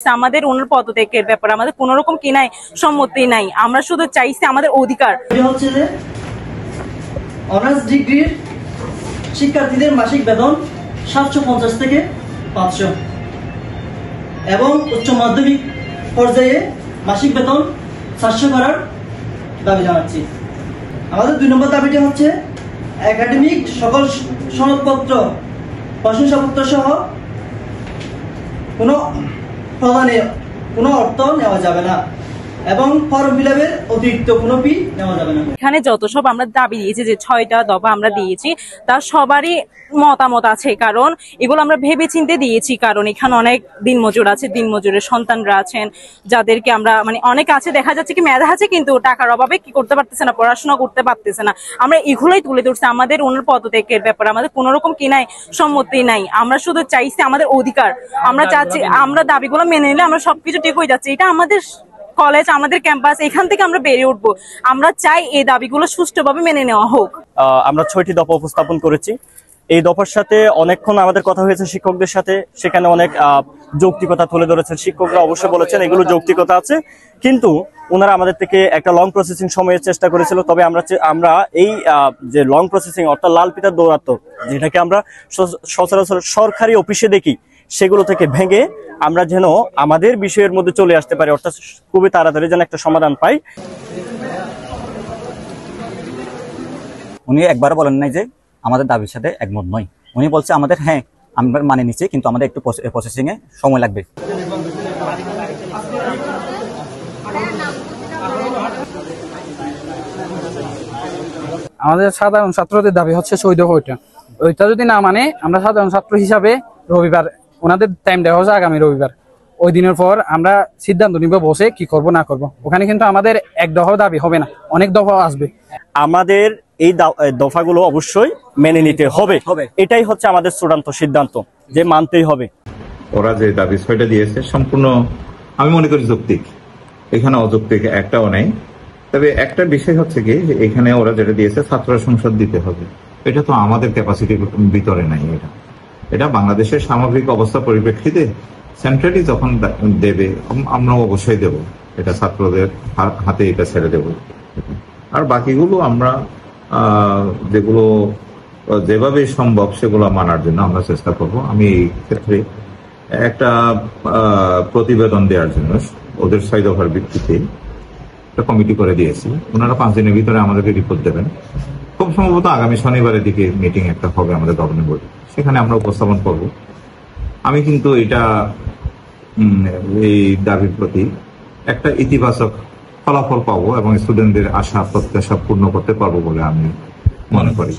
আমাদের ওনার পদত্যাগের ব্যাপারে আমাদের কোন রকম কি নাই, সম্মতি নাই। আমরা শুধু চাইছি আমাদের অধিকার। হচ্ছে যে অনার্স ডিগ্রির শিক্ষার্থীদের মাসিক বেতন 750 থেকে 500 এবং উচ্চ মাধ্যমিক পর্যায়ে মাসিক বেতন 700 করার দাবি জানাচ্ছি। আমাদের 2 নম্বর দাবিটি হচ্ছে একাডেমিক সকল সনদপত্র, প্রশংসাপত্র সহ প্রদানে কোনো অর্থ নেওয়া যাবে না এবং ফর্ম ফিলআপের অতিরিক্ত কোনো ফি নেওয়া যাবে না। এখানে যত সব আমরা দাবি দিয়েছি, যে 6টা দফা আমরা দিয়েছি, তার সবারই মতামত আছে, কারণ এগুলো আমরা ভেবে চিন্তে দিয়েছি। কারণ এখানে অনেক দিনমজুর আছে, দিনমজুরের সন্তানরা আছেন, যাদেরকে আমরা অনেক আছে, দেখা যাচ্ছে কি মেধা আছে কিন্তু টাকার অভাবে কি করতে পারতেছে না, পড়াশোনা করতে পারতেছে না। আমরা এগুলোই তুলে ধরছি। আমাদের ওনার পদত্যাগের ব্যাপারে আমাদের কোন রকম কি নাই, সম্মতি নাই। আমরা শুধু চাইছি আমাদের অধিকার। আমরা চাচ্ছি আমরা দাবিগুলো মেনে নিলে আমরা সবকিছু ঠিক হয়ে যাচ্ছে। এটা আমাদের কলেজ, আমাদের ক্যাম্পাস, এখান থেকে আমরা বেরিয়ে উঠবো। আমরা চাই এই দাবিগুলো সুষ্ঠুভাবে মেনে নেওয়া হোক। আমরা 6টি দফা উপস্থাপন করেছি। এই দফার সাথে অনেকক্ষণ আমাদের কথা হয়েছে শিক্ষকদের সাথে, সেখানে অনেক যৌক্তিকতা তুলে ধরেছেন। শিক্ষকরা অবশ্যই বলেছেন এগুলো যৌক্তিকতা আছে, কিন্তু ওনারা আমাদের থেকে একটা লং প্রসেসিং সময়ের চেষ্টা করেছিল। তবে আমরা এই যে লং প্রসেসিং অর্থাৎ লাল পিতার দৌরাত্ম্য, যেটাকে আমরা সচরাচর সরকারি অফিসে দেখি, সেগুলো থেকে ভেঙে আমরা যেন আমাদের বিষয়ের মধ্যে চলে আসতে পারি, অর্থাৎ খুবই তাড়াতাড়ি যেন একটা সমাধান পাই। উনি একবার বলেন নাই যে আমাদের দাবির সাথে একমত নয়। উনি বলছে আমাদের হ্যাঁ আমরা মানে নিচ্ছি, কিন্তু আমাদের একটু প্রসেসিং এ সময় লাগবে। আমাদের সাধারণ ছাত্রদের দাবি হচ্ছে 6 দফা। ওইটা যদি না মানে আমরা সাধারণ ছাত্র হিসাবে রবিবার ওনাদের টাইম দেওয়া হচ্ছে আগামী রবিবার, ওই দিনের পর আমরা সিদ্ধান্ত নিব বসে কি করব না করব। ওখানে কিন্তু আমাদের এক দফা দাবি হবে না, অনেক দফা আসবে। আমাদের এই দফাগুলো অবশ্যই মেনে নিতে হবে। এটাই হচ্ছে আমাদের চূড়ান্ত সিদ্ধান্ত, যে মানতেই হবে। ওরা যে দাবি 6টা দিয়েছে সম্পূর্ণ আমি মনে করি যৌক্তিক, এখানে অযৌক্তিক একটাও নেই। তবে একটা বিষয় হচ্ছে কি, এখানে ওরা যেটা দিয়েছে ছাত্র সংসদ দিতে হবে, এটা তো আমাদের ক্যাপাসিটির ভিতরে নাই। এটা বাংলাদেশের সামগ্রিক অবস্থা পরিপ্রেক্ষিতে সেন্ট্রালি যখন দেবে আমরা অবশ্যই দেব, এটা ছাত্রদের হাতে এটা ছেড়ে দেব। আর বাকিগুলো আমরা যেগুলো যেভাবে সম্ভব সেগুলো মানার জন্য আমরা চেষ্টা করব। আমি এই ক্ষেত্রে একটা প্রতিবেদন দেওয়ার জন্য ওদের 6 দফার ভিত্তিতে একটা কমিটি করে দিয়েছি। ওনারা 5 দিনের ভিতরে আমাদেরকে রিপোর্ট দেবেন। খুব সম্ভবত আগামী শনিবারের দিকে মিটিং একটা হবে আমাদের গভর্নিং বোর্ডে, সেখানে আমরা উপস্থাপন করব। আমি কিন্তু এটা এই দাবির প্রতি একটা ইতিবাচক ফলাফল পাবো এবং স্টুডেন্টদের আশা প্রত্যাশা পূর্ণ করতে পারবো বলে আমি মনে করি।